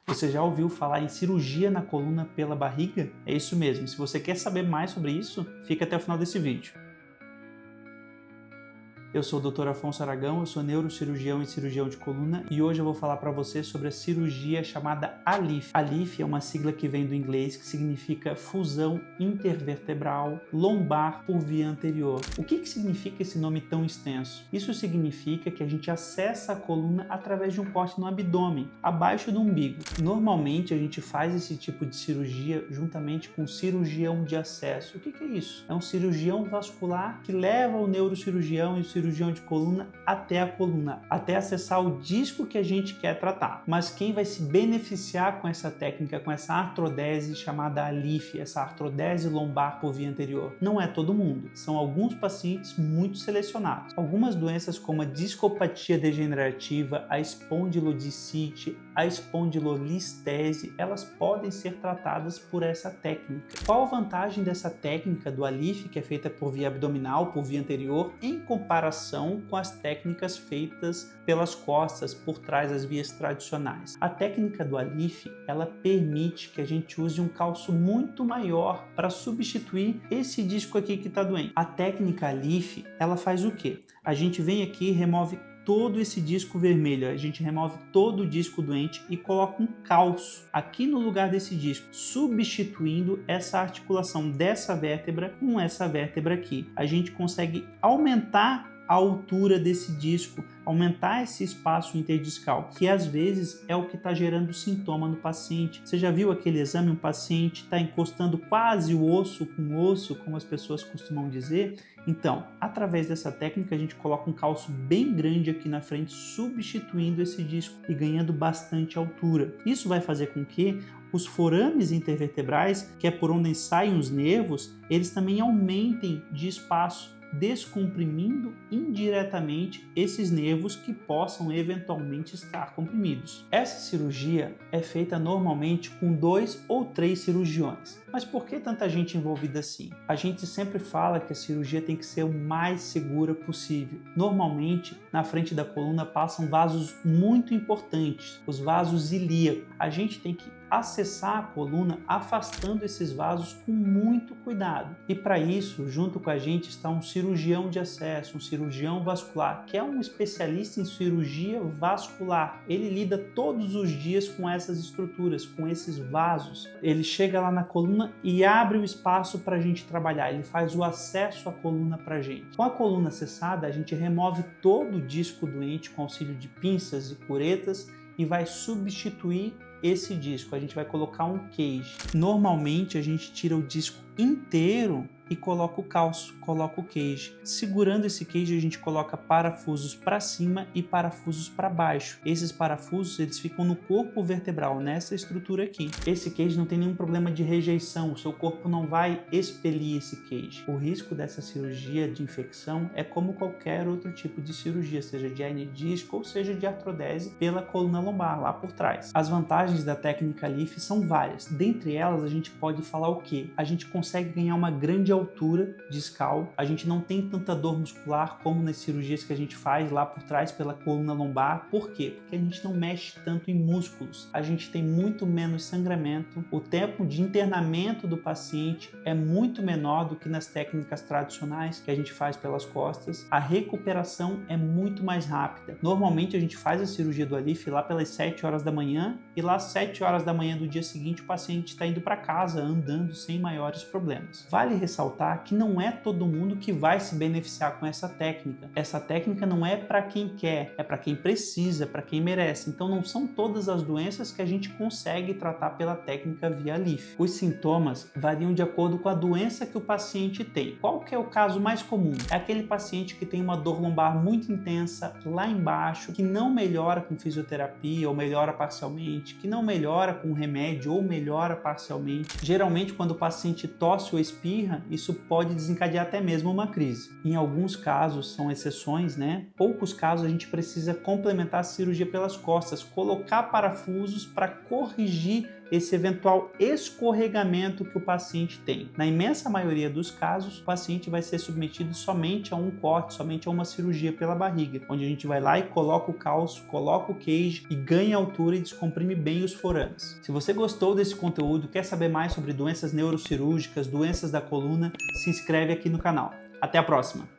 Você já ouviu falar em cirurgia na coluna pela barriga? É isso mesmo. Se você quer saber mais sobre isso, fica até o final desse vídeo. Eu sou o Dr. Afonso Aragão, eu sou neurocirurgião e cirurgião de coluna e hoje eu vou falar para você sobre a cirurgia chamada ALIF. ALIF é uma sigla que vem do inglês que significa fusão intervertebral lombar por via anterior. O que significa esse nome tão extenso? Isso significa que a gente acessa a coluna através de um corte no abdômen, abaixo do umbigo. Normalmente a gente faz esse tipo de cirurgia juntamente com o cirurgião de acesso. O que é isso? É um cirurgião vascular que leva o neurocirurgião e o cirurgião de coluna até a coluna, até acessar o disco que a gente quer tratar. Mas quem vai se beneficiar com essa técnica, com essa artrodese chamada ALIF, essa artrodese lombar por via anterior? Não é todo mundo, são alguns pacientes muito selecionados. Algumas doenças como a discopatia degenerativa, a espondilodicite, a espondilolistese, elas podem ser tratadas por essa técnica. Qual a vantagem dessa técnica do ALIF, que é feita por via abdominal, por via anterior, em comparação com as técnicas feitas pelas costas, por trás das vias tradicionais? A técnica do ALIF, ela permite que a gente use um calço muito maior para substituir esse disco aqui que está doente. A técnica ALIF, ela faz o quê? A gente vem aqui e remove todo esse disco vermelho, a gente remove todo o disco doente e coloca um calço aqui no lugar desse disco, substituindo essa articulação dessa vértebra com essa vértebra aqui. A gente consegue aumentar a altura desse disco, aumentar esse espaço interdiscal, que às vezes é o que está gerando sintoma no paciente. Você já viu aquele exame, um paciente está encostando quase o osso com osso, como as pessoas costumam dizer? Então, através dessa técnica, a gente coloca um calço bem grande aqui na frente, substituindo esse disco e ganhando bastante altura. Isso vai fazer com que os forames intervertebrais, que é por onde saem os nervos, eles também aumentem de espaço, descomprimindo indiretamente esses nervos que possam eventualmente estar comprimidos. Essa cirurgia é feita normalmente com 2 ou 3 cirurgiões. Mas por que tanta gente envolvida assim? A gente sempre fala que a cirurgia tem que ser o mais segura possível. Normalmente, na frente da coluna passam vasos muito importantes, os vasos ilíacos. A gente tem que acessar a coluna afastando esses vasos com muito cuidado. E para isso, junto com a gente está um cirurgião de acesso, um cirurgião vascular, que é um especialista em cirurgia vascular. Ele lida todos os dias com essas estruturas, com esses vasos. Ele chega lá na coluna e abre o espaço para a gente trabalhar. Ele faz o acesso à coluna para a gente. Com a coluna acessada, a gente remove todo o disco doente com auxílio de pinças e curetas e vai substituir esse disco. A gente vai colocar um cage. Normalmente a gente tira o disco inteiro e coloca o calço, coloca o cage. Segurando esse cage, a gente coloca parafusos para cima e parafusos para baixo. Esses parafusos, eles ficam no corpo vertebral, nessa estrutura aqui. Esse cage não tem nenhum problema de rejeição, o seu corpo não vai expelir esse cage. O risco dessa cirurgia de infecção é como qualquer outro tipo de cirurgia, seja de hernia de disco ou seja de artrodese pela coluna lombar, lá por trás. As vantagens da técnica ALIF são várias. Dentre elas, a gente pode falar o quê? A gente consegue ganhar uma grande altura discal, a gente não tem tanta dor muscular como nas cirurgias que a gente faz lá por trás pela coluna lombar. Por quê? Porque a gente não mexe tanto em músculos, a gente tem muito menos sangramento, o tempo de internamento do paciente é muito menor do que nas técnicas tradicionais que a gente faz pelas costas, a recuperação é muito mais rápida. Normalmente a gente faz a cirurgia do ALIF lá pelas 7 horas da manhã e lá às 7 horas da manhã do dia seguinte o paciente está indo para casa andando sem maiores problemas. Vale ressaltar que não é todo mundo que vai se beneficiar com essa técnica. Essa técnica não é para quem quer, é para quem precisa, para quem merece. Então não são todas as doenças que a gente consegue tratar pela técnica via ALIF. Os sintomas variam de acordo com a doença que o paciente tem. Qual que é o caso mais comum? É aquele paciente que tem uma dor lombar muito intensa lá embaixo, que não melhora com fisioterapia ou melhora parcialmente, que não melhora com remédio ou melhora parcialmente. Geralmente quando o paciente tosse ou espirra, isso pode desencadear até mesmo uma crise. Em alguns casos, são exceções, né? Poucos casos a gente precisa complementar a cirurgia pelas costas, colocar parafusos para corrigir esse eventual escorregamento que o paciente tem. Na imensa maioria dos casos, o paciente vai ser submetido somente a um corte, somente a uma cirurgia pela barriga, onde a gente vai lá e coloca o calço, coloca o cage e ganha altura e descomprime bem os forames. Se você gostou desse conteúdo, quer saber mais sobre doenças neurocirúrgicas, doenças da coluna, se inscreve aqui no canal. Até a próxima!